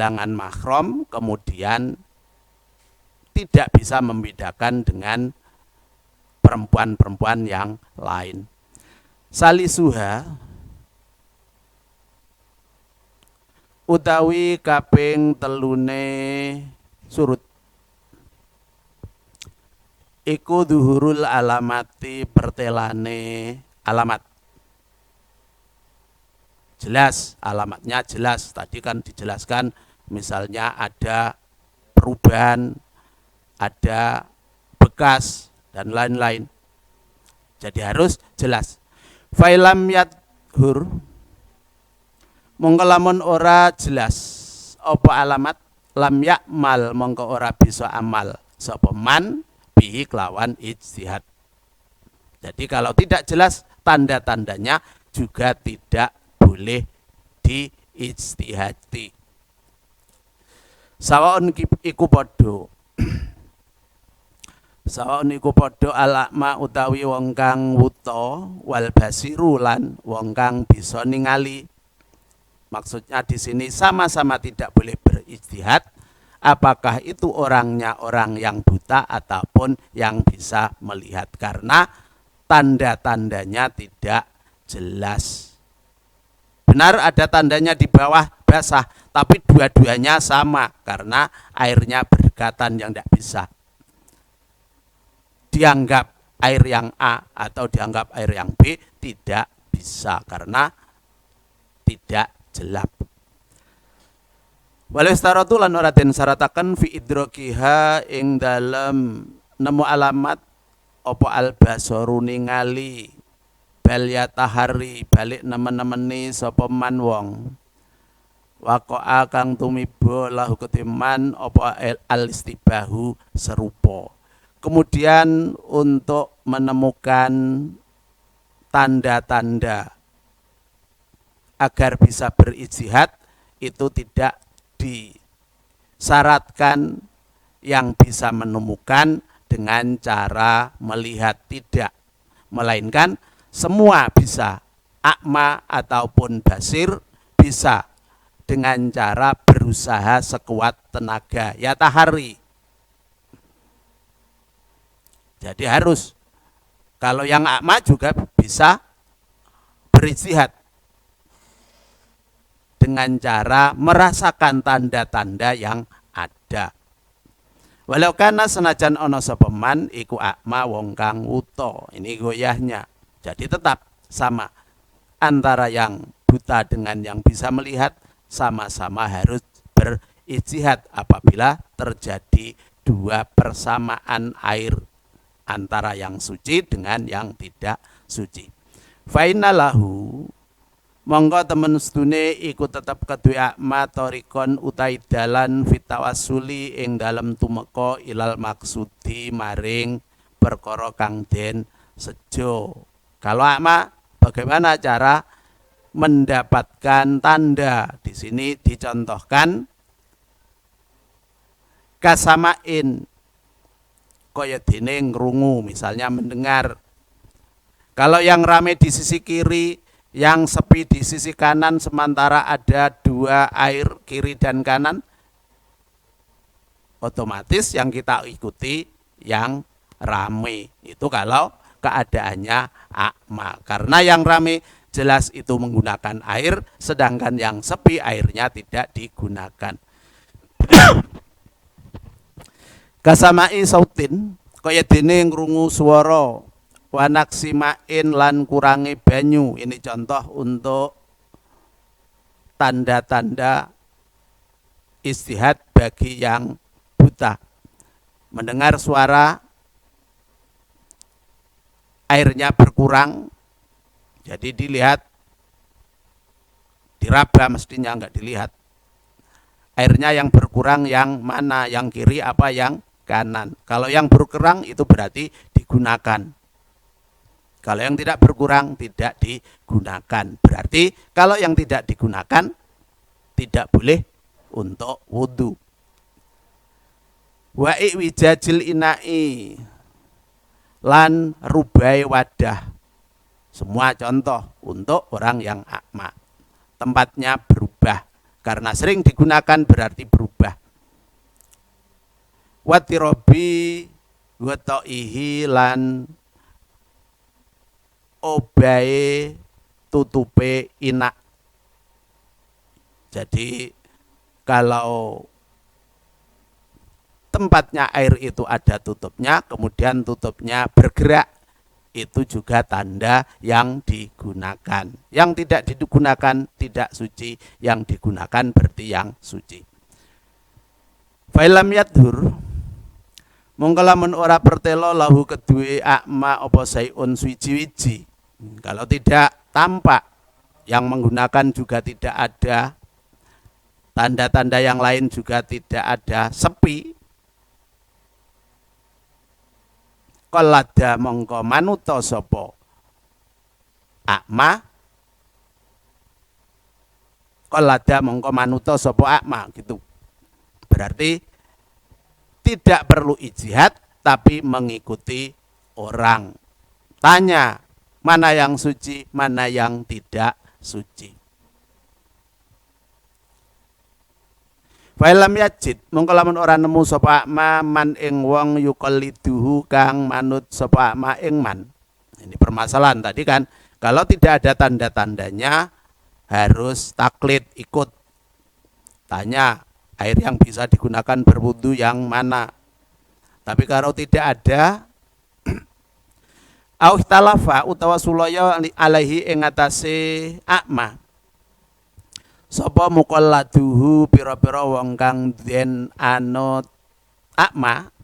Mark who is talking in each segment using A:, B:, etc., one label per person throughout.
A: kehilangan mahram, kemudian tidak bisa membedakan dengan perempuan-perempuan yang lain. Salisuha utawi kaping telune surut iku duhurul alamati pertelane alamat. Jelas, alamatnya jelas. Tadi kan dijelaskan misalnya ada perubahan, ada bekas dan lain-lain. Jadi harus jelas. Failam yadhur mongko lamun ora jelas apa alamat, lam yakmal mongko ora bisa amal sapa man bihi kelawan ijtihad. Jadi kalau tidak jelas tanda-tandanya juga tidak boleh diijtihadi. Sawaun iku padha sawaun iku padha alakma utawi wong kang wuta wal basiru lan wong kang bisa ningali. Maksudnya di sini sama-sama tidak boleh berijtihad. Apakah itu orangnya orang yang buta ataupun yang bisa melihat, karena tanda-tandanya tidak jelas. Benar ada tandanya di bawah basah, tapi dua-duanya sama karena airnya berdekatan, yang tidak bisa dianggap air yang A atau dianggap air yang B, tidak bisa karena tidak jelap. Walistaratu lan ora den syarataken fi idrokiha ing dalem nemu alamat apa albasaru ningali bal yatahari balik nemen-nemeni sapa man wong waqa'a kang tumiba lahu ketiman apa alistibahu serupa. Kemudian untuk menemukan tanda-tanda agar bisa berijtihad itu tidak disyaratkan yang bisa menemukan dengan cara melihat, tidak, melainkan semua bisa, akma ataupun basir bisa dengan cara berusaha sekuat tenaga, ya tahari. Jadi harus, kalau yang akma juga bisa berijtihad dengan cara merasakan tanda-tanda yang ada. Walau kana senajan ono sapa man iku akma wong kang wuta. Ini goyahnya. Jadi tetap sama antara yang buta dengan yang bisa melihat, sama-sama harus berijtihad apabila terjadi dua persamaan air antara yang suci dengan yang tidak suci. Fainalahu monggo temen sedune iku tetep kedue akma torikon utai dalan fitawasuli ing dalem tumeka ilal maksudi maring perkara kang den sejo. Kalau akma, bagaimana cara mendapatkan tanda? Di sini dicontohkan kasamain kaya dene ngrungu, misalnya mendengar. Kalau yang rame di sisi kiri, yang sepi di sisi kanan, sementara ada dua air kiri dan kanan, otomatis yang kita ikuti yang rame. Itu kalau keadaannya akma. Karena yang rame jelas itu menggunakan air, sedangkan yang sepi airnya tidak digunakan. Kasamai sautin kaya dene ngrungu swara, wanaksimain lan kurangi banyu. Ini contoh untuk tanda-tanda istihad bagi yang buta. Mendengar suara airnya berkurang, jadi dilihat, diraba mestinya, enggak dilihat. Airnya yang berkurang yang mana, yang kiri apa yang kanan. Kalau yang berkurang itu berarti digunakan. Kalau yang tidak berkurang tidak digunakan. Berarti kalau yang tidak digunakan tidak boleh untuk wudhu. Wa'i wijajil ina'i lan rubai wadah. Semua contoh untuk orang yang akma. Tempatnya berubah. Karena sering digunakan berarti berubah. Watirobi watoihi lan obae tutupe inak. Jadi kalau tempatnya air itu ada tutupnya, kemudian tutupnya bergerak, itu juga tanda yang digunakan. Yang tidak digunakan tidak suci, yang digunakan berarti yang suci. Failam yadhur, mongko lamun ora pertelo lahu kedue akma apa sayun suci-wiji. Kalau tidak tampak, yang menggunakan juga tidak ada, tanda-tanda yang lain juga tidak ada, sepi, qalada mongko manuta sapa akma, qalada mongko manuta sapa akma, gitu. Berarti tidak perlu ijtihad tapi mengikuti orang. Tanya mana yang suci, mana yang tidak suci. Fa'ilam yajid mongko lamun ora nemu sapa akma man ing wong yuqalliduhu kang manut sapa akma ing man. Ini permasalahan tadi kan, kalau tidak ada tanda-tandanya harus taklid, ikut. Tanya air yang bisa digunakan berwudu yang mana. Tapi kalau tidak ada au ikhtalafa utawa sulaya alaihi ing atase akma sapa muqalladuhu pira-pira wong kang den anut akma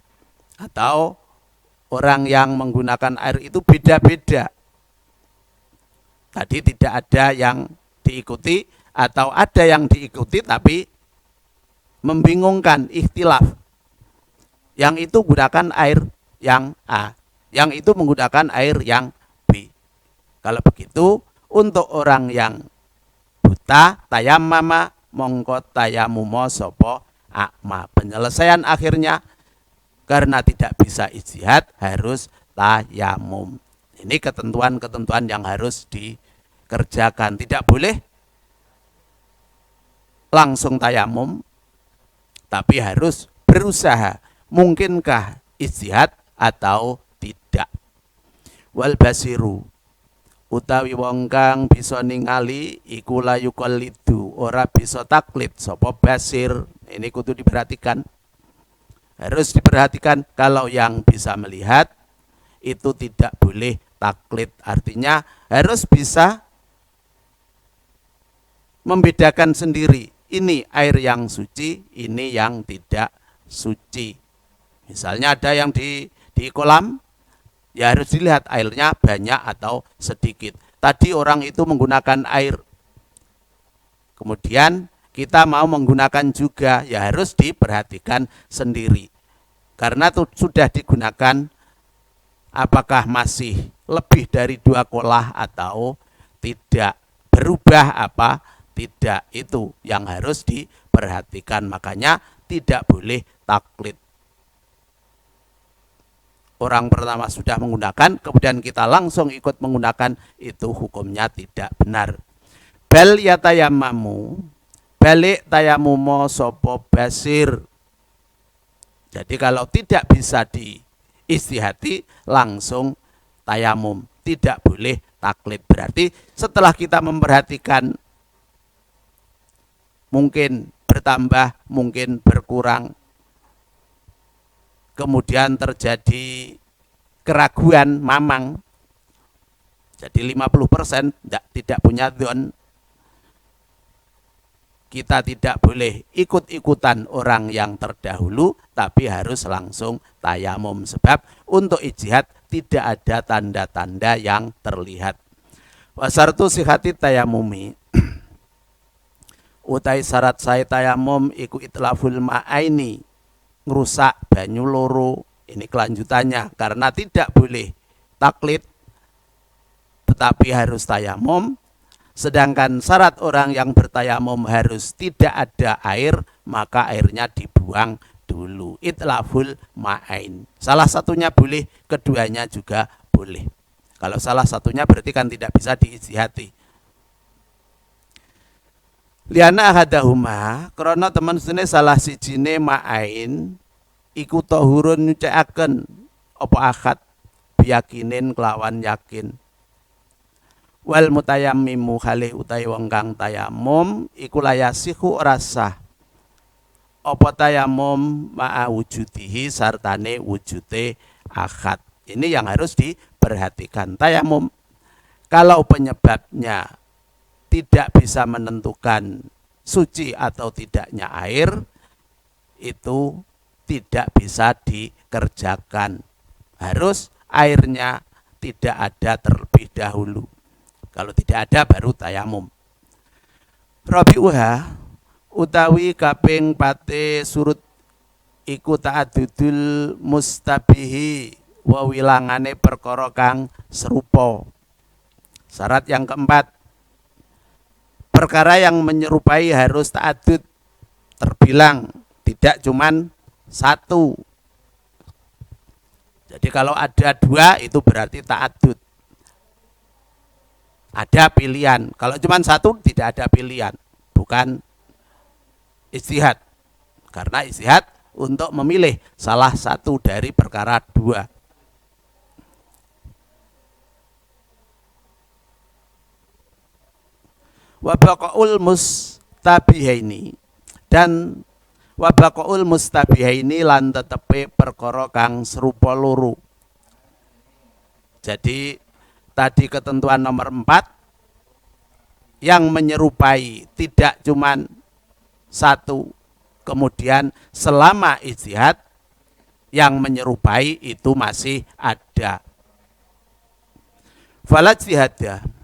A: atau orang yang menggunakan air itu beda-beda. Tadi tidak ada yang diikuti atau ada yang diikuti tapi membingungkan, ikhtilaf. Yang itu gunakan air yang A, yang itu menggunakan air yang B. Kalau begitu untuk orang yang buta tayammama mongko tayamumo sopo akma. Penyelesaian akhirnya karena tidak bisa ijtihad harus tayamum. Ini ketentuan-ketentuan yang harus dikerjakan. Tidak boleh langsung tayamum, tapi harus berusaha. Mungkinkah ijtihad atau tidak? Wal basiru utawi wong kang bisa ningali iku la yuqallidu, ora bisa taklid sapa basir. Ini kudu diperhatikan. Harus diperhatikan, kalau yang bisa melihat itu tidak boleh taklid. Artinya harus bisa membedakan sendiri. Ini air yang suci, ini yang tidak suci. Misalnya ada yang di kolam, ya harus dilihat airnya banyak atau sedikit. Tadi orang itu menggunakan air, kemudian kita mau menggunakan juga, ya harus diperhatikan sendiri. Karena itu sudah digunakan, apakah masih lebih dari 2 kolah atau tidak, berubah apa tidak, itu yang harus diperhatikan. Makanya tidak boleh taklid. Orang pertama sudah menggunakan, kemudian kita langsung ikut menggunakan, itu hukumnya tidak benar. Bal yatayammamu, balik tayamumo sopo basir. Jadi kalau tidak bisa diistihati, langsung tayamum, tidak boleh taklid. Berarti setelah kita memperhatikan, mungkin bertambah, mungkin berkurang, kemudian terjadi keraguan, mamang, jadi 50% tidak punya dzon, kita tidak boleh ikut-ikutan orang yang terdahulu, tapi harus langsung tayamum. Sebab untuk ijtihad tidak ada tanda-tanda yang terlihat. Wasartu sihati tayamumi, utai syarat saya tayamum iku itlaful ma'aini, ngerusak banyu loro. Ini kelanjutannya, karena tidak boleh taklid tetapi harus tayamum. Sedangkan syarat orang yang bertayamum harus tidak ada air, maka airnya dibuang dulu. Itlaful ma'ain. Salah satunya boleh, keduanya juga boleh. Kalau salah satunya berarti kan tidak bisa diijtihati. Liana ahadahuma krana temen sedene salah sijine ma'ain iku tahurun nyucikaken apa akad biyakinin kelawan yakin. Wal mutayammimu khalih utawi wong kang tayamum iku layasihu ora sah apa tayamum ma'a wujudihi sartane wujude akad. Ini yang harus diperhatikan. Tayamum kalau penyebabnya tidak bisa menentukan suci atau tidaknya air, itu tidak bisa dikerjakan. Harus airnya tidak ada terlebih dahulu. Kalau tidak ada baru tayamum. Rabi'uha utawi kaping pate surut iku ta'addudul mustabihi wa wilangane perkara kang serupa. Syarat yang keempat, perkara yang menyerupai harus ta'addud, terbilang, tidak cuman satu. Jadi kalau ada dua itu berarti ta'addud. Ada pilihan. Kalau cuma satu tidak ada pilihan. Bukan ijtihad. Karena ijtihad untuk memilih salah satu dari perkara dua. Wabaqaul mustabihaini dan wabaqaul mustabihaini lan tetepe perkara kang serupa loro. Jadi tadi ketentuan nomor 4 yang menyerupai tidak cuman satu, kemudian selama ijtihad yang menyerupai itu masih ada. Fala ijtihada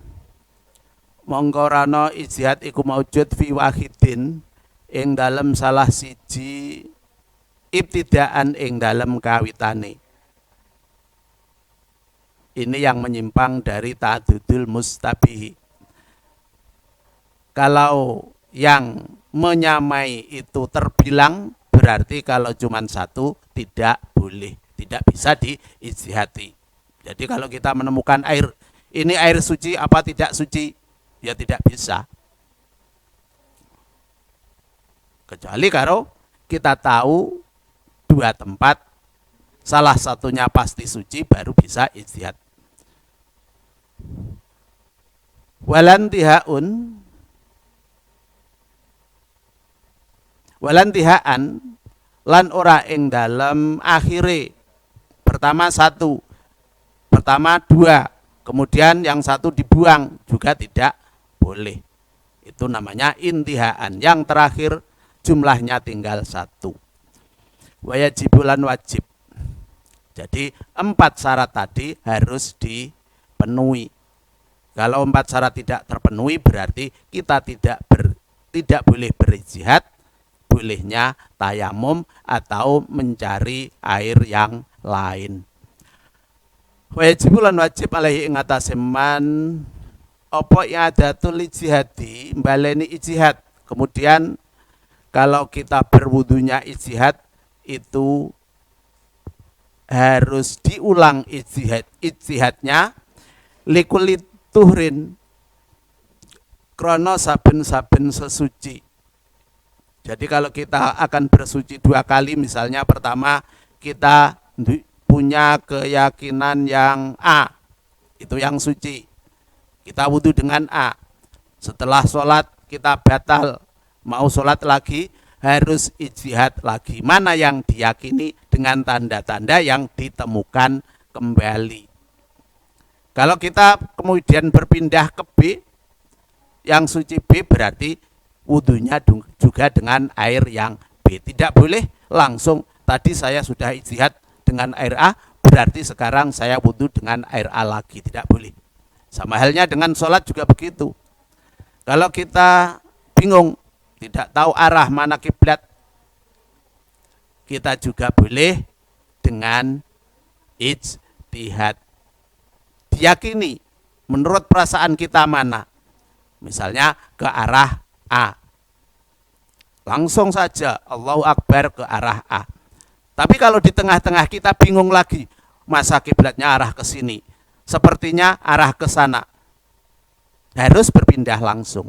A: mongko rana ijtihad iku maujud fi wahidin ing dalem salah siji ibtidaan ing dalem kawitane. Ini yang menyimpang dari ta'addudul mustabihi. Kalau yang menyamai itu terbilang, berarti kalau cuma satu tidak boleh, tidak bisa diijtihadi. Jadi kalau kita menemukan air, ini air suci apa tidak suci, ya tidak bisa. Kecuali kalau kita tahu dua tempat, salah satunya pasti suci, baru bisa ijtihad. Walantihaan lan ora ing dalam akhire. Pertama satu, pertama dua, kemudian yang satu dibuang, juga tidak boleh. Itu namanya intihaan. Yang terakhir jumlahnya tinggal satu. Wajibulan wajib. Jadi 4 syarat tadi harus dipenuhi. Kalau 4 syarat tidak terpenuhi berarti kita tidak boleh berijtihad, bolehnya tayamum atau mencari air yang lain. Wajibulan wajib alaihi ing atase man apa i'adatul ijtihadi, baleni ijtihad. Kemudian kalau kita berwudunya ijtihad itu harus diulang ijtihadnya likulit tuhrin krono saben-saben sesuci. Jadi kalau kita akan bersuci 2 kali, misalnya pertama kita punya keyakinan yang A, itu yang suci, kita wudhu dengan A. Setelah sholat kita batal, mau sholat lagi, harus ijtihad lagi. Mana yang diyakini dengan tanda-tanda yang ditemukan kembali. Kalau kita kemudian berpindah ke B, yang suci B, berarti wudhunya juga dengan air yang B. Tidak boleh langsung tadi saya sudah ijtihad dengan air A, berarti sekarang saya wudhu dengan air A lagi. Tidak boleh. Sama halnya dengan sholat juga begitu. Kalau kita bingung, tidak tahu arah mana kiblat, kita juga boleh dengan ijtihad. Diyakini menurut perasaan kita mana, misalnya ke arah A, langsung saja Allahu Akbar ke arah A. Tapi kalau di tengah-tengah kita bingung lagi, masa kiblatnya arah ke sini, sepertinya arah ke sana, harus berpindah langsung.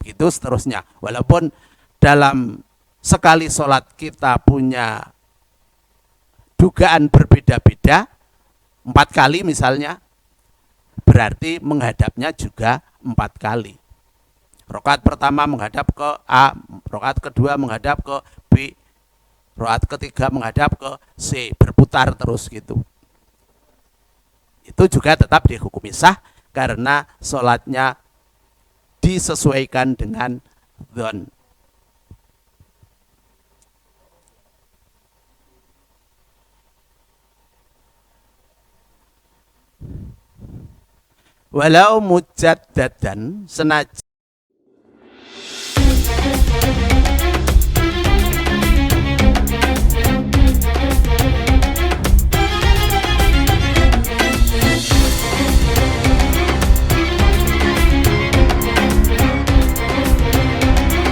A: begitu seterusnya. Walaupun dalam sekali sholat kita punya dugaan berbeda-beda, 4 kali misalnya, berarti menghadapnya juga 4 kali. Rakaat pertama menghadap ke A, rakaat kedua menghadap ke B, rakaat ketiga menghadap ke C, berputar terus gitu. Itu juga tetap dihukumi sah karena sholatnya disesuaikan dengan dzon. Walau mujaddadan, senajan